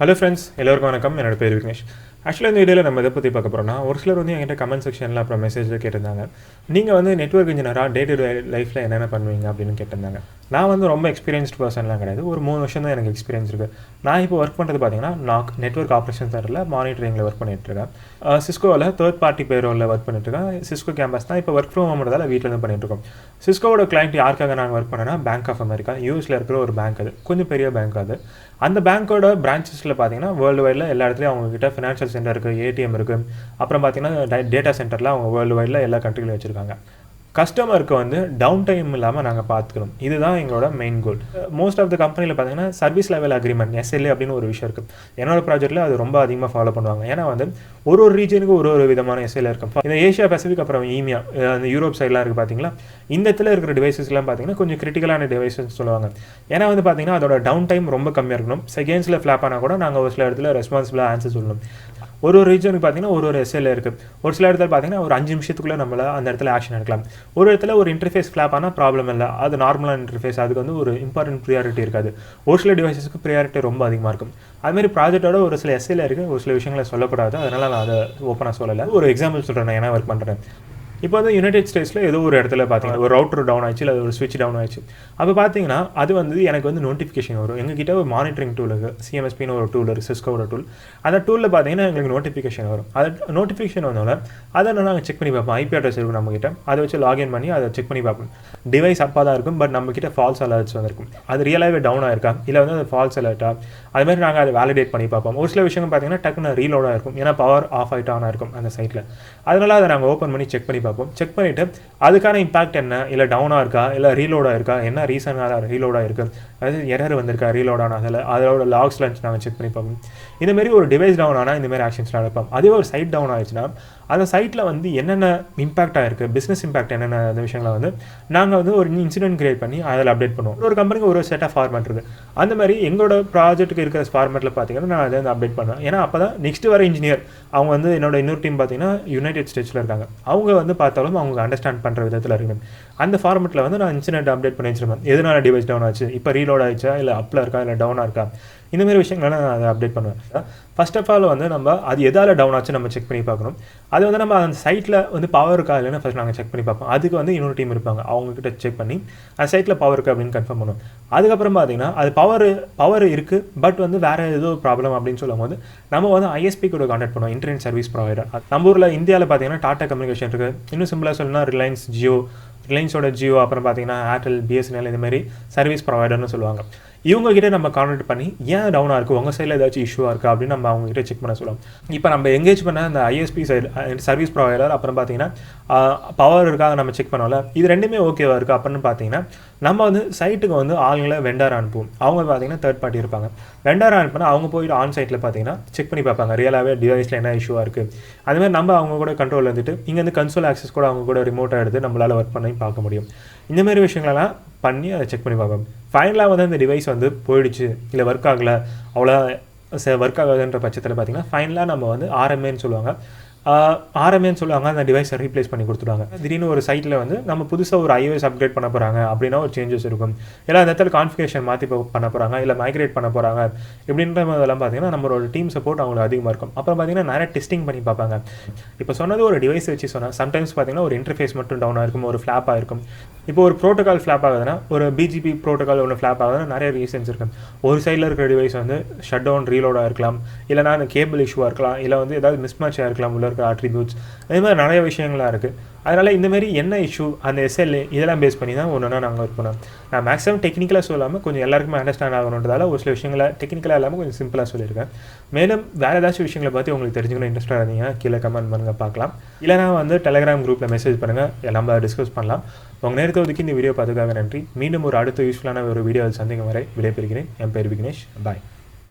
Hello friends, எல்லாருக்கும் வணக்கம். என்னோட பேர் விக்னேஷ். ஆக்சுவலா இந்த வீடியோல நம்ம எதை பத்தி பார்க்க போறோம்னா, ஒரு சிலர் வந்து என்கிட்ட கமெண்ட் செக்ஷன்ல அப்புறம் மெசேஜ்ல கேட்டிருந்தாங்க. நீங்க வந்து நெட்வொர்க் இன்ஜினியரா டே டு டே லைஃப்ல என்னென்ன பண்ணுவீங்க அப்படின்னு கேட்டிருந்தாங்க. நான் வந்து ரொம்ப எக்ஸ்பீரியன்ஸ்டு பர்சன்லாம் கிடையாது. ஒரு 3 வருஷம் தான் எனக்கு எக்ஸ்பீரியன்ஸ் இருக்கு. நான் இப்போ ஒர்க் பண்றது பாத்தீங்கன்னா நாக் நெட்வொர்க் ஆபரேஷன் சென்டர்ல மானிட்டரிங்ல ஒர்க் பண்ணிட்டு இருக்கேன். சிஸ்கோல தேர்ட் பார்ட்டி பேரோல்ல ஒர்க் பண்ணிட்டு இருக்கேன். சிஸ்கோ கேம்பஸ் தான் இப்போ ஒர்க் ஃப்ரம் ஹோம்ன்றதால வீட்ல இருந்து பண்ணிட்டு இருக்கோம். சிஸ்கோவோட கிளையண்ட் யாருக்காக நாங்க ஒர்க் பண்ணனா பேங்க் ஆஃப் அமெரிக்கா யூஎஸ்ல இருக்கிற ஒரு பேங்க். அது கொஞ்சம் பெரிய பேங்க். அது அந்த பேங்க்கோட பிரான்ச்சஸ்ல பாத்தீங்கன்னா வேர்ல்டு வைட்ல எல்லா இடத்துலயும் அவங்க கிட்ட ஃபினான்ஷியல் சென்டர் இருக்கு, ஏடிஎம் இருக்கு. அப்புறம் பாத்தீங்கன்னா டேட்டா சென்டர்ல அவங்க வேர்ல்டு வைட்ல எல்லா கண்ட்ரிலையும் வச்சிருக்காங்க. கஸ்டமருக்கு வந்து டவுன் டைம் இல்லாமல் நாங்கள் பார்த்துக்கணும். இதுதான் எங்களோட main goal. Most of the கம்பெனியில் பார்த்தீங்கன்னா சர்வீஸ் லெவல் அக்ரிமெண்ட் SLA அப்படின்னு ஒரு விஷயம் இருக்குது. என்னோட ப்ராஜெக்ட்டில் அது ரொம்ப அதிகமாக ஃபாலோ பண்ணுவாங்க. ஏன்னா வந்து ஒரு ரீஜனுக்கு ஒரு விதமான SLA இருக்கும். இந்த ஏஷியா பசிபிக் அப்புறம் ஈமியா அந்த யூரோப் சைட்லாம் இருக்குது பார்த்தீங்களா, இந்த இடத்துல இருக்கிற டிவைசஸ்லாம் பார்த்தீங்கன்னா கொஞ்சம் கிரிட்டிக்கலான டிவைசஸ் சொல்லுவாங்க. ஏன்னா வந்து பார்த்தீங்கன்னா அதோட டவுன் டைம் ரொம்ப கம்மியாக இருக்கணும். செகண்ட்ஸில் ஃப்ளாப் ஆனால் கூட நாங்கள் ஒரு சில இடத்துல ரெஸ்பான்சிபிளாக ஆன்சர் சொல்லணும். ஒரு ரீஜனுக்கு பார்த்தீங்கன்னா ஒரு SLA இருக்குது. ஒரு சில இடத்துல பார்த்தீங்கன்னா ஒரு 5 நிமிஷத்துக்குள்ளே நம்மள அந்த இடத்துல ஆக்ஷன் எடுக்கலாம். ஒரு இடத்துல ஒரு இன்டர்ஃபேஸ் ஃப்ளாப் ஆனால் ப்ராப்ளம் இல்லை, அது நார்மலான இன்டர்ஃபேஸ், அதுக்கு வந்து ஒரு இம்பார்ட்டன்ட் ப்ரியாரிட்டி இருக்காது. ஒரு சில டிவைசஸ்க்கு ப்ரியாரிட்டி ரொம்ப அதிகமாக இருக்கும். அதுமாதிரி ப்ராஜெக்டோட ஒரு சில SLA இருக்குது, ஒரு சில விஷயங்களை சொல்லக்கூடாது. அதனால் நான் அதை ஓப்பனாக சொல்லலை. ஒரு எக்ஸாம்பிள் சொல்கிறேன், நான் என்ன ஒர்க் பண்ணுறேன். இப்போ வந்து யுனைடெட் ஸ்டேட்ஸில் ஏதோ ஒரு இடத்துல பார்த்தீங்கன்னா ஒரு ரவுட்டர் டவுன் ஆச்சு, இல்லை ஒரு ஸ்விட்ச் டவுன் ஆச்சு. அப்போ பார்த்தீங்கன்னா அது வந்து எனக்கு வந்து நோட்டிஃபிகேஷன் வரும். எங்ககிட்ட ஒரு மானிட்டரிங் டூல் இருக்குது, CMSPன்னு ஒரு டூல் இருக்குது, சிஸ்கோட டூல். அந்த டூலில் பார்த்தீங்கன்னா எங்களுக்கு நோட்டிஃபிகேஷன் வரும். அது நோட்டிஃபிகேஷன் வந்தோட அதை நாங்கள் செக் பண்ணி பார்ப்போம். IP அட்ரஸ் இருக்கும் நம்மகிட்ட, அதை வச்சு லாகின் பண்ணி அதை செக் பண்ணி பார்ப்போம். டிவைஸ் அப்பா தான் இருக்கும், பட் நம்மகிட்ட ஃபால்ஸ் அலர்ட்ஸ் வந்திருக்கும். அது ரியலாகவே டவுன் ஆயிருக்கா, இல்லை வந்து அது ஃபால்ஸ் அலர்ட்டா, அதுமாதிரி நாங்கள் அதை வேலிடேட் பண்ணி பார்ப்போம். ஒரு சில விஷயங்கள் பார்த்தீங்கன்னா டக்குன்னு ரீலோடாக இருக்கும், ஏன்னா பவர் ஆஃப் ஆகிட்டு ஆன் ஆயிருக்கும் அந்த சைட்டில். அதனால அதை நாங்கள் ஓப்பன் பண்ணி செக் பண்ணி பார்ப்போம். செக் பண்ணிவிட்டு அதுக்கான இம்பாக்ட் என்ன, இல்லை டவுனாக இருக்கா, இல்லை ரீலோடாக இருக்கா, என்ன ரீசனாக ரீலோடாக இருக்குது, அதாவது எரர் வந்திருக்கா ரீலோட் ஆனால் அதோட லாக்ஸ் லஞ்ச் நாங்கள் செக் பண்ணி பார்ப்போம். இந்தமாரி ஒரு டிவைஸ் டவுன் ஆனால் இந்தமாரி ஆக்ஷன்ஸ்லாம் எடுப்போம். அதே ஒரு சைட் டவுன் ஆயிடுச்சுன்னா அந்த சைட்டில் வந்து என்னென்ன இம்பாக்ட் ஆகிருக்கு, பிஸ்னஸ் இம்பாக்ட் என்னென்ன அந்த விஷயங்களை வந்து நாங்கள் வந்து ஒரு இன்சிடென்ட் கிரியேட் பண்ணி அதில் அப்டேட் பண்ணுவோம். ஒரு கம்பெனிக்கு ஒரு செட் ஆஃப் ஃபார்மேட் இருக்குது. அந்த மாதிரி எங்களோட ப்ராஜெக்ட்டுக்கு இருக்கிற ஃபார்மேட்டில் பார்த்தீங்கன்னா நான் அதை வந்து அப்டேட் பண்ணுவேன். ஏன்னா அப்போ தான் நெக்ஸ்ட் வர இன்ஜினியர் அவங்க வந்து என்னோட இன்னொரு டீம் பார்த்தீங்கன்னா யுனைடெட் ஸ்டேட்ஸில் இருக்காங்க, அவங்க வந்து பார்த்தாலும் அவங்க அண்டர்ஸ்டாண்ட் பண்ணுற விதத்தில் இருக்கணும். அந்த ஃபார்மெட்டில் வந்து நான் இன்சிடென்ட் அப்டேட் பண்ணி வச்சிருப்பேன். எதனால டிவைஸ் டவுன் ஆச்சு, இப்போ ரீலோட் ஆயிடுச்சா, இல்லை அப்பில் இருக்கா, இல்லை டவுனாக இருக்கா, இந்தமாரி விஷயங்களை நான் அதை அப்டேட் பண்ணுவேன். ஃபர்ஸ்ட் ஆஃப் ஆல் வந்து நம்ம அது எதால் டவுன் ஆச்சு நம்ம செக் பண்ணி பார்க்கணும். அது வந்து நம்ம அந்த சைட்டில் வந்து பவர் இருக்கா இல்லைன்னா ஃபஸ்ட் நாங்கள் செக் பண்ணி பார்ப்போம். அதுக்கு வந்து இன்னொரு டீம் இருப்பாங்க, அவங்ககிட்ட செக் பண்ணி அந்த சைட்டில் பவர் இருக்குது அப்படின்னு கன்ஃபார்ம் பண்ணுவோம். அதுக்கப்புறம் பார்த்தீங்கன்னா அது பவர் இருக்குது, பட் வந்து வேறு ஏதோ ப்ராப்ளம் அப்படின்னு சொல்லும் போது நம்ம வந்து ISP கூட கான்டாக்ட் பண்ணுவோம், இன்டர்நெட் சர்வீஸ் ப்ரொவைடர். நம்ம ஊரில் இந்தியாவில் பார்த்தீங்கன்னா டாடா கம்யூனிகேஷன் இருக்குது. இன்னும் சிம்பிளாக சொல்லணும்னா ரிலையன்ஸோட ஜியோ, அப்புறம் பார்த்தீங்கன்னா ஏர்டெல், BSNL இதுமாரி சர்வீஸ் ப்ரொவைடர்னு சொல்லுவாங்க. இவங்ககிட்ட நம்ம கான்டாக்ட் பண்ணி ஏன் டவுனாக இருக்குது, உங்கள் சைடில் ஏதாச்சும் இஷ்யூவாக இருக்கா அப்படின்னு நம்ம அவங்ககிட்ட செக் பண்ண சொல்லுவோம். இப்போ நம்ம எங்கேஜ் பண்ண அந்த ISP சைடு சர்வீஸ் ப்ரொவைடர், அப்புறம் பார்த்தீங்கன்னா பவர் இருக்கா நம்ம செக் பண்ணோம்ல, இது ரெண்டுமே ஓகேவா இருக்குது அப்படின்னு பார்த்தீங்கன்னா நம்ம வந்து சைட்டுக்கு வந்து ஆளுங்களை வெண்டார் அனுப்புவோம். அவங்க பார்த்தீங்கன்னா தேர்ட் பார்ட்டி இருப்பாங்க. வெண்டார் அனுப்பினா அவங்க போயிட்டு ஆன் சைட்டில் பார்த்தீங்கன்னா செக் பண்ணி பார்ப்பாங்க ரியலாகவே டிவைஸில் என்ன இஷ்யூவாக இருக்குது. அதுமாதிரி நம்ம அவங்க கூட கண்ட்ரோல் இருந்துட்டு இங்கேருந்து கன்சோல் ஆக்சஸ் கூட அவங்க கூட ரிமோட்டாக எடுத்து நம்மளால் ஒர்க் பண்ணி பார்க்க முடியும். இந்தமாரி விஷயங்களெல்லாம் பண்ணி அதை செக் பண்ணி பார்ப்போம். ஃபைனலாக வந்து அந்த டிவைஸ் வந்து போயிடுச்சு, இல்லை ஒர்க் ஆகலை, அவ்வளோ ஒர்க் ஆகாதுன்ற பட்சத்தில் பார்த்தீங்கன்னா ஃபைனலாக நம்ம வந்து RMAன்னு சொல்லுவாங்க, அந்த டிவைஸை ரீப்ளேஸ் பண்ணி கொடுத்துருவாங்க. திடீர்னு ஒரு சைட்டில் வந்து நம்ம புதுசாக ஒரு iOS அப்கிரேட் பண்ண போகிறாங்க அப்படின்னா ஒரு சேஞ்சஸ் இருக்கும், இல்லை அந்த இடத்துல கான்ஃபிகரேஷன் மாற்றி பண்ண போகிறாங்க, இல்லை மைக்ரேட் பண்ண போகிறாங்க. இப்படின்ற இதெல்லாம் பார்த்தீங்கன்னா நம்மளோட டீம் சப்போர்ட் அவங்களுக்கு அதிகமாக இருக்கும். அப்புறம் பார்த்தீங்கன்னா நிறைய டெஸ்டிங் பண்ணி பார்ப்பாங்க. இப்போ சொன்னது ஒரு டிவைஸ் வச்சு சொன்னால் சம்டைம்ஸ் பார்த்தீங்கன்னா ஒரு இன்டர்ஃபேஸ் மட்டும் டவுனாக இருக்கும், ஒரு ஃப்ளாப் ஆகிருக்கும். இப்போ ஒரு ப்ரோட்டோகால் ஃப்ளாப் ஆகுதுன்னா, ஒரு BGP ப்ரோட்டோகால் ஒன்று ஃப்ளாப் ஆகுதுன்னா நிறைய ரீசன்ஸ் இருக்கும். ஒரு சைடில் இருக்கிற டிவைஸ் வந்து ஷட் டவுன் ரீலோடாக இருக்கலாம், இல்லைனா அந்த கேபிள் இஷ்யூவாக இருக்கலாம், இல்லை வந்து ஏதாவது மிஸ்மேட்சாக இருக்கலாம் உள்ள இருக்க அட்ரிபியூட்ஸ். அதே மாதிரி நிறைய விஷயங்களாக இருக்குது. அதனால் இந்தமாரி என்ன இஷ்யூ, அந்த SLA இதெல்லாம் பேஸ் பண்ணி தான் ஒன்றுனா நாங்கள் ஒர்க் பண்ணோம். நான் மேக்ஸிமம் டெக்னிக்கலாக சொல்லாமல் கொஞ்சம் எல்லாருக்குமே அண்டர்ஸ்டாண்ட் ஆகணுன்றதால ஒரு சில விஷயங்களை டெக்னிக்கலாக இல்லாமல் கொஞ்சம் சிம்பிளாக சொல்லியிருக்கேன். மேலும் வேறு ஏதாச்சும் விஷயங்களை பற்றி உங்களுக்கு தெரிஞ்சுக்கணும் இன்ட்ரெஸ்டாக இருந்தீங்கன்னா கீழே கமெண்ட் பண்ணுங்கள், பார்க்கலாம். இல்லைனா வந்து டெலிகிராம் குரூப்பில் மெசேஜ் பண்ணுங்கள், நம்ம டிஸ்கஸ் பண்ணலாம். உங்கள் நேரத்தை ஒதுக்கி இந்த வீடியோ பார்த்துக்காக நன்றி. மீண்டும் ஒரு அடுத்த யூஸ்ஃபுல்லான ஒரு வீடியோவில் சந்திக்கும் வரை விடைபெறுகிறேன். என் பேர் விக்னேஷ். பாய்.